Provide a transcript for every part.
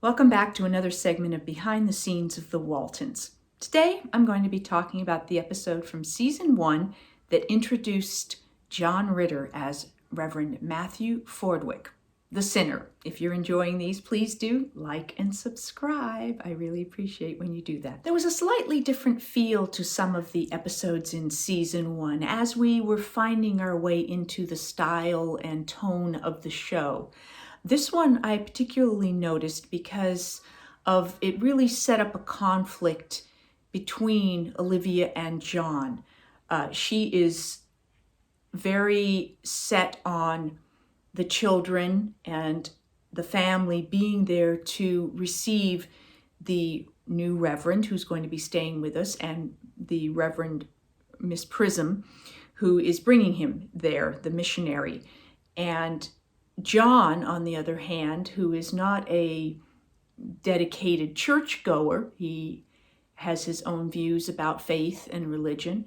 Welcome back to another segment of Behind the Scenes of the Waltons. Today, I'm going to be talking about the episode from season 1 that introduced John Ritter as Reverend Matthew Fordwick, the sinner. If you're enjoying these, please do like and subscribe. I really appreciate when you do that. There was a slightly different feel to some of the episodes in season 1 as we were finding our way into the style and tone of the show. This one I particularly noticed because of it really set up a conflict between Olivia and John. She is very set on the children and the family being there to receive the new reverend who's going to be staying with us and the Reverend Miss Prism who is bringing him there, the missionary. And John, on the other hand, who is not a dedicated churchgoer, he has his own views about faith and religion,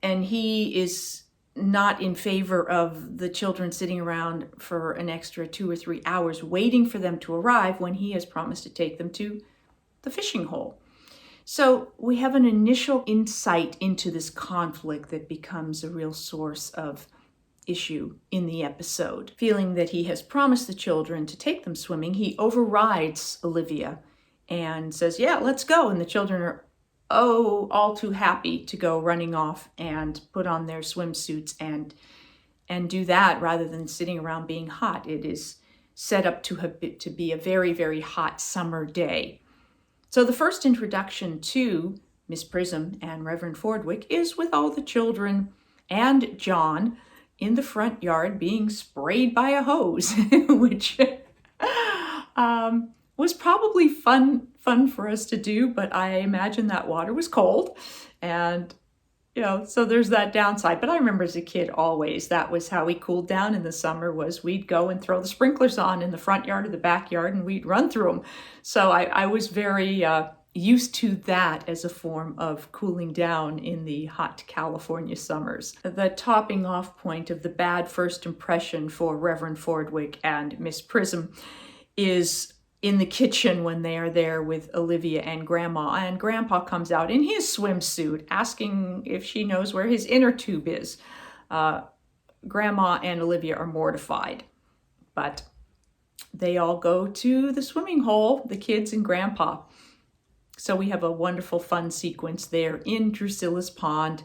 and he is not in favor of the children sitting around for an extra 2 or 3 hours waiting for them to arrive when he has promised to take them to the fishing hole. So we have an initial insight into this conflict that becomes a real source of issue in the episode. Feeling that he has promised the children to take them swimming, he overrides Olivia and says, yeah, let's go. And the children are, all too happy to go running off and put on their swimsuits and do that rather than sitting around being hot. It is set up to be a very, very hot summer day. So the first introduction to Miss Prism and Reverend Fordwick is with all the children and John in the front yard being sprayed by a hose, which was probably fun for us to do, but I imagine that water was cold. And, so there's that downside. But I remember as a kid, always, that was how we cooled down in the summer, was we'd go and throw the sprinklers on in the front yard or the backyard, and we'd run through them. So I was very used to that as a form of cooling down in the hot California summers. The topping off point of the bad first impression for Reverend Fordwick and Miss Prism is in the kitchen when they are there with Olivia and Grandma, and Grandpa comes out in his swimsuit asking if she knows where his inner tube is. Grandma and Olivia are mortified, but they all go to the swimming hole, the kids and Grandpa. So we have a wonderful fun sequence there in Druscilla's pond.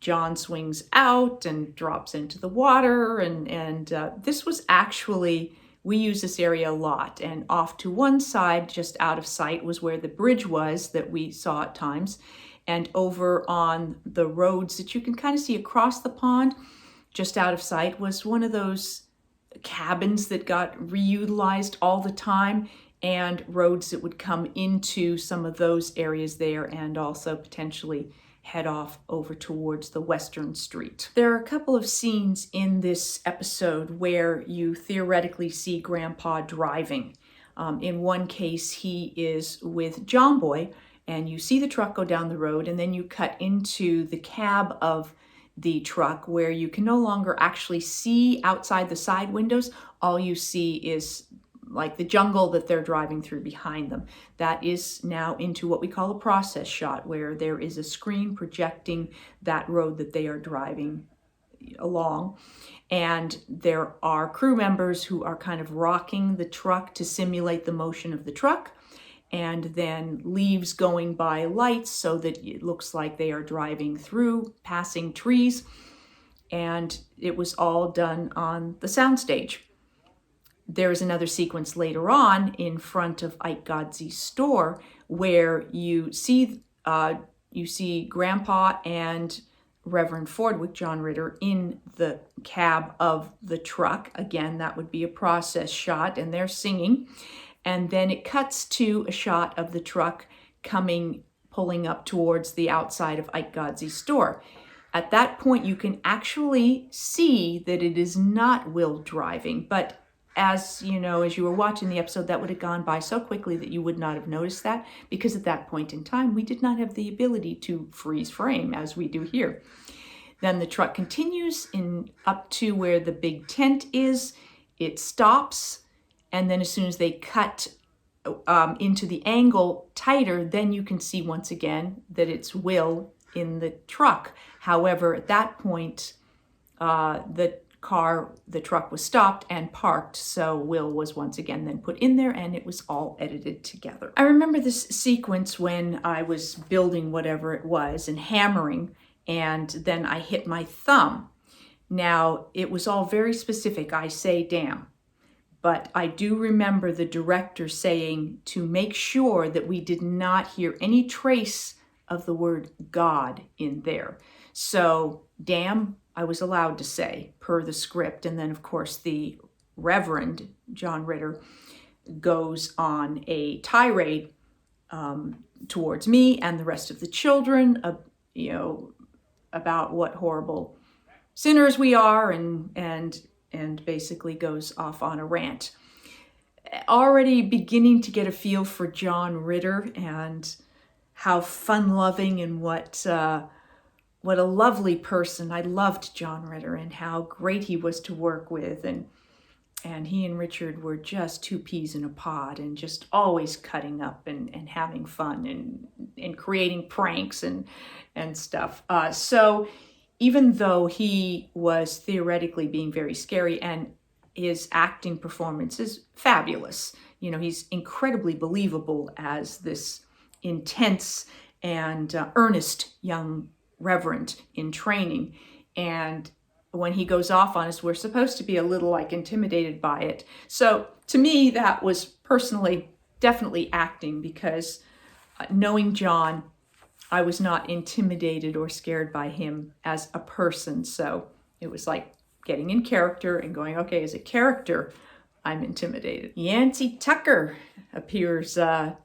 John swings out and drops into the water, and this was actually, we use this area a lot, and off to one side, just out of sight, was where the bridge was that we saw at times, and over on the roads that you can kind of see across the pond, just out of sight, was one of those cabins that got reutilized all the time, and roads that would come into some of those areas there and also potentially head off over towards the Western Street. There are a couple of scenes in this episode where you theoretically see Grandpa driving. In one case, he is with John Boy, and you see the truck go down the road, and then you cut into the cab of the truck where you can no longer actually see outside the side windows. All you see is like the jungle that they're driving through behind them. That is now into what we call a process shot, where there is a screen projecting that road that they are driving along. And there are crew members who are kind of rocking the truck to simulate the motion of the truck, and then leaves going by lights so that it looks like they are driving through, passing trees. And it was all done on the soundstage. There is another sequence later on in front of Ike Godsey's store where you see Grandpa and Reverend Fordwick, John Ritter, in the cab of the truck. Again, that would be a process shot, and they're singing. And then it cuts to a shot of the truck pulling up towards the outside of Ike Godsey's store. At that point, you can actually see that it is not Will driving, but as you were watching the episode, that would have gone by so quickly that you would not have noticed that, because at that point in time, we did not have the ability to freeze frame as we do here. Then the truck continues up to where the big tent is. It stops, and then as soon as they cut into the angle tighter, then you can see once again that it's Will in the truck. However, at that point, the truck was stopped and parked, so Will was once again then put in there, and it was all edited together. I remember this sequence when I was building whatever it was and hammering, and then I hit my thumb. Now, it was all very specific. I say damn. But I do remember the director saying to make sure that we did not hear any trace of the word God in there. So, damn, I was allowed to say per the script. And then, of course, the Reverend, John Ritter, goes on a tirade towards me and the rest of the children, about what horrible sinners we are, and basically goes off on a rant. Already beginning to get a feel for John Ritter and how fun-loving and what a lovely person. I loved John Ritter and how great he was to work with, and he and Richard were just two peas in a pod and just always cutting up and having fun and creating pranks and stuff. So even though he was theoretically being very scary, and his acting performance is fabulous, he's incredibly believable as this intense and earnest young reverend in training. And when he goes off on us, we're supposed to be a little intimidated by it. So to me, that was personally definitely acting, because knowing John, I was not intimidated or scared by him as a person. So it was like getting in character and going, okay, as a character, I'm intimidated. Yancy Tucker appears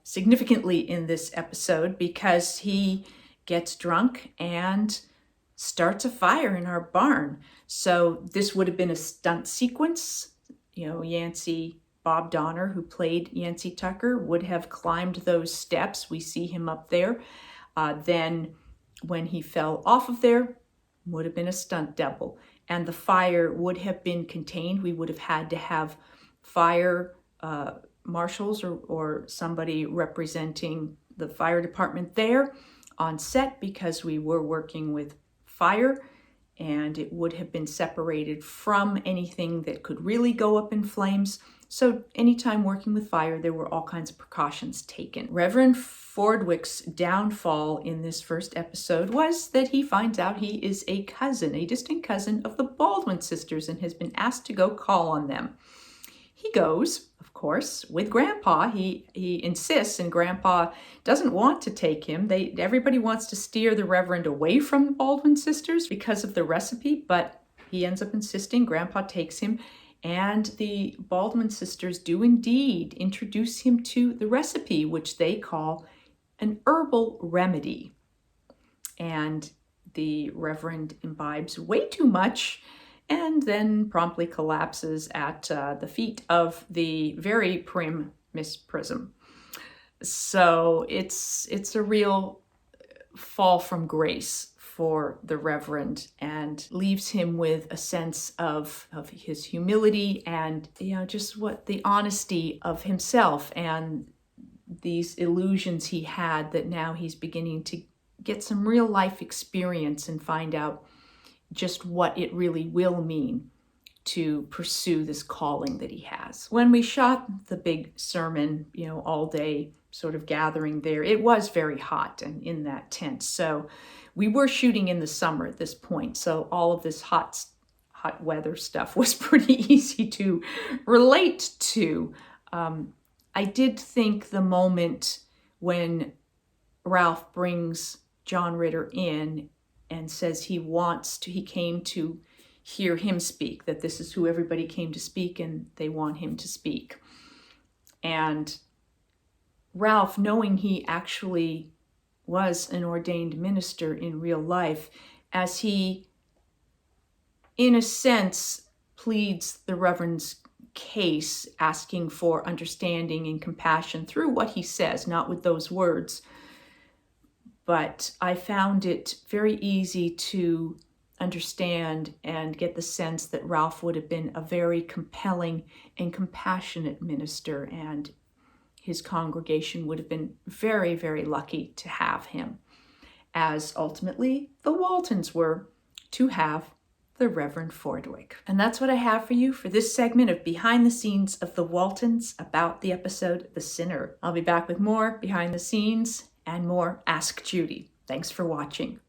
significantly in this episode because he gets drunk and starts a fire in our barn. So this would have been a stunt sequence. Yancy, Bob Donner, who played Yancy Tucker, would have climbed those steps. We see him up there. Then when he fell off of there, would have been a stunt double. And the fire would have been contained. We would have had to have fire marshals or somebody representing the fire department there on set, because we were working with fire, and it would have been separated from anything that could really go up in flames. So anytime working with fire, there were all kinds of precautions taken. Reverend Fordwick's downfall in this first episode was that he finds out he is a distant cousin of the Baldwin sisters, and has been asked to go call on them. He goes, of course, with Grandpa. He insists, and Grandpa doesn't want to take him. Everybody wants to steer the Reverend away from the Baldwin sisters because of the recipe, but he ends up insisting. Grandpa takes him, and the Baldwin sisters do indeed introduce him to the recipe, which they call an herbal remedy. And the Reverend imbibes way too much and then promptly collapses at the feet of the very prim Miss Prism. So it's a real fall from grace for the Reverend, and leaves him with a sense of his humility and just what the honesty of himself and these illusions he had, that now he's beginning to get some real life experience and find out just what it really will mean to pursue this calling that he has. When we shot the big sermon, all day sort of gathering there, it was very hot and in that tent. So we were shooting in the summer at this point. So all of this hot weather stuff was pretty easy to relate to. I did think the moment when Ralph brings John Ritter in and says he came to hear him speak, that this is who everybody came to speak and they want him to speak. And Ralph, knowing he actually was an ordained minister in real life, as he, in a sense, pleads the Reverend's case, asking for understanding and compassion through what he says, not with those words. But I found it very easy to understand and get the sense that Ralph would have been a very compelling and compassionate minister, and his congregation would have been very, very lucky to have him, as ultimately the Waltons were to have the Reverend Fordwick. And that's what I have for you for this segment of Behind the Scenes of the Waltons about the episode The Sinner. I'll be back with more behind the scenes and more Ask Judy. Thanks for watching.